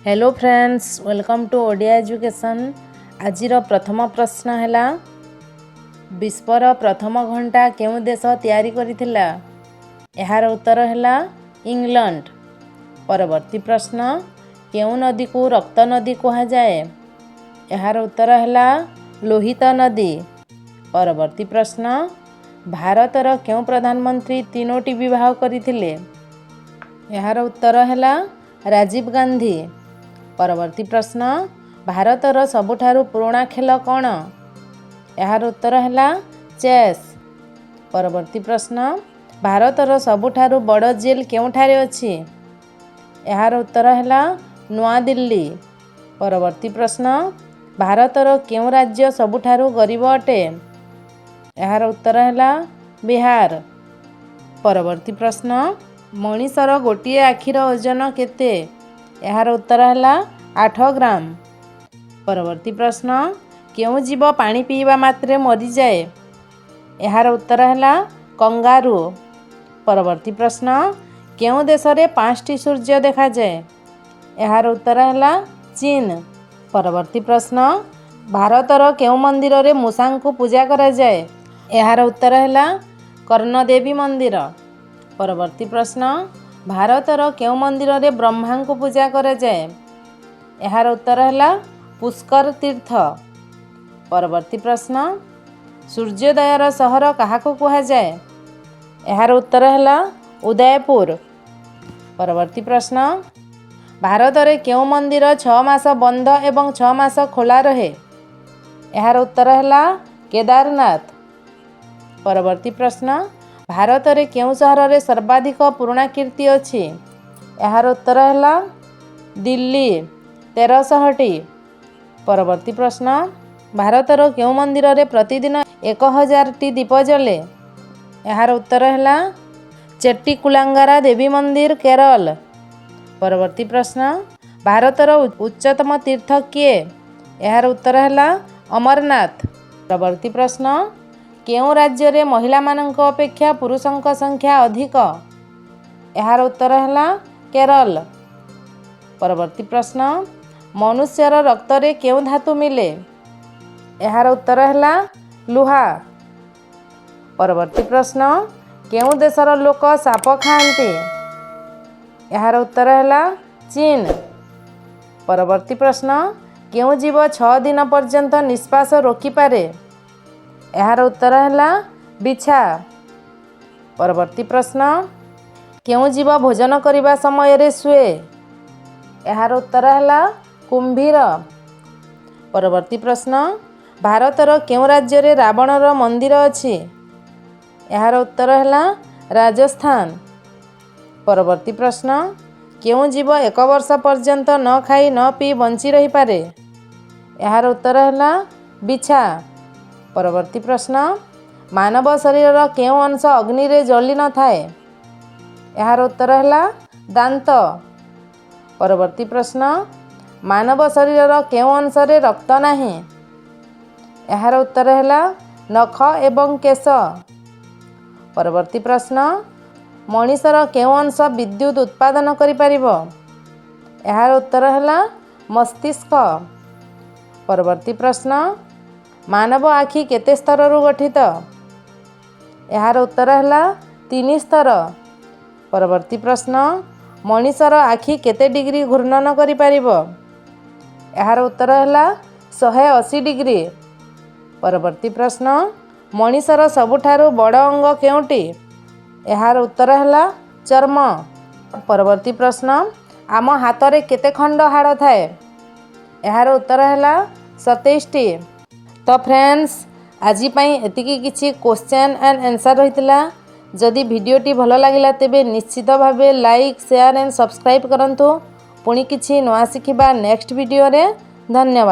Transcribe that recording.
Hello friends, welcome to Odia education. आजिर प्रथम प्रश्न है विश्वर प्रथम घंटा केउ देश तैयारी करथिला? यार उत्तर है इंग्लैंड। परवर्ती प्रश्न केउ नदी को रक्त नदी कहा जाए? यार उत्तर है लोहित नदी। परवर्ती प्रश्न भारतर केउ प्रधानमंत्री तीनोटी विवाह करथिले? यार उत्तर है राजीव गांधी। परवर्ती प्रश्न भारतर सबुठारु पुराना खेल कौन? यार उत्तर है चेस। परवर्ती प्रश्न भारतर सबुठारु बड़ जेल केउठारे अछि? यार उत्तर है नुआ दिल्ली। परवर्ती प्रश्न भारतर केउ राज्य सबुठारु गरीब अटे? यार उत्तर है बिहार। परवर्ती प्रश्न मनीषर गोटे आखिर ओजन केते? यार उत्तर है 8 ग्राम। परवर्ती प्रश्न केउ जीव पानी पीवा मात्रे मरी जाए? यार उत्तर है कंगारू। परवर्ती प्रश्न केउ देश रे 5टी सूर्य देखा जाए? यार उत्तर है चीन। परवर्ती प्रश्न भारतर केउ मंदिर रे मूषा को पूजा करा जाए? यार उत्तर है कर्णदेवी मंदिर। परवर्ती प्रश्न भारतर केउ मंदिर रे ब्रह्मा को पूजा करा जाए? यार उत्तर है पुष्कर तीर्थ। परवर्ती प्रश्न सूर्योदयर सहर काहाको कहा जाए? यार उत्तर है उदयपुर। परवर्ती प्रश्न भारत रे केउ मंदिर 6 मास बंद एवं 6 मास खोला रहे? यार उत्तर है केदारनाथ। परवर्ती प्रश्न भारत रे केउ शहर रे सर्वाधिक पुराना कीर्ति अछि? यार उत्तर है दिल्ली 1300टी। परवर्ती प्रश्न भारतर केउ मंदिर रे प्रतिदिन 1000टी दीप जले? यार उत्तर है चेट्टीकुलांगारा देवी मंदिर केरल। परवर्ती प्रश्न भारतर उच्चतम तीर्थ किए? यार उत्तर है अमरनाथ। परवर्ती प्रश्न केउ राज्य रे महिला मानक अपेक्षा पुरुषंक संख्या अधिक? यार उत्तर है केरल। परवर्ती प्रश्न मनुष्यर रक्त रे केउ धातु मिले? यार उत्तर है लुहा। परवर्ती प्रश्न केउ देशर लोक साप खाआंती? यार उत्तर है चीन। परवर्ती प्रश्न केउ जीव 6 दिन पर्यंत निश्वास रोकी पारे? यार उत्तर है बिछा। परवर्ती प्रश्न केउ जीव भोजन करने समय रे शुए? यार उत्तर है कुंभीर। परवर्ती प्रश्न भारतर केउ राज्य रे रावणर मंदिर अछि? यार उत्तर है राजस्थान। परवर्ती प्रश्न केउ जीव 1 वर्ष पर्यंत न खाई न पी बंची रही पारे? यार उत्तर है बिछा। परवर्ती प्रश्न मानव शरीर केउ अंश अग्नि रे जली न थाए? यार उत्तर है दांत। परवर्ती प्रश्न मानव शरीर केउ अंश रे रक्त नाही? यार उत्तर है नख एवं केश। परवर्ती प्रश्न मनीषर केउ अंश विद्युत उत्पादन करि परिबो? यार उत्तर है मस्तिष्क। परवर्ती प्रश्न मानव आखि केते स्तर रु गठित? यार उत्तर है 3 स्तर। परवर्ती प्रश्न मनीषर आखि केते डिग्री घूर्णन करि परिबो? यार उत्तर है 180 डिग्री। परवर्ती प्रश्न मनीषर सबुठारु बड़ अंग केउटी? यार उत्तर है चर्म। परवर्ती प्रश्न आम हाथ रे केते खंड हाड़ थाए? यार उत्तर है 27टी। तो फ्रेंड्स आज एतिकी किछि क्वेश्चन एंड आंसर रहितला। जदि वीडियोटी भल लगिला तेबे निश्चित भावे लाइक शेयर एंड सब्सक्राइब करंतु। पुणी किछि नवा शिखिबा नेक्स्ट वीडियो रे। धन्यवाद।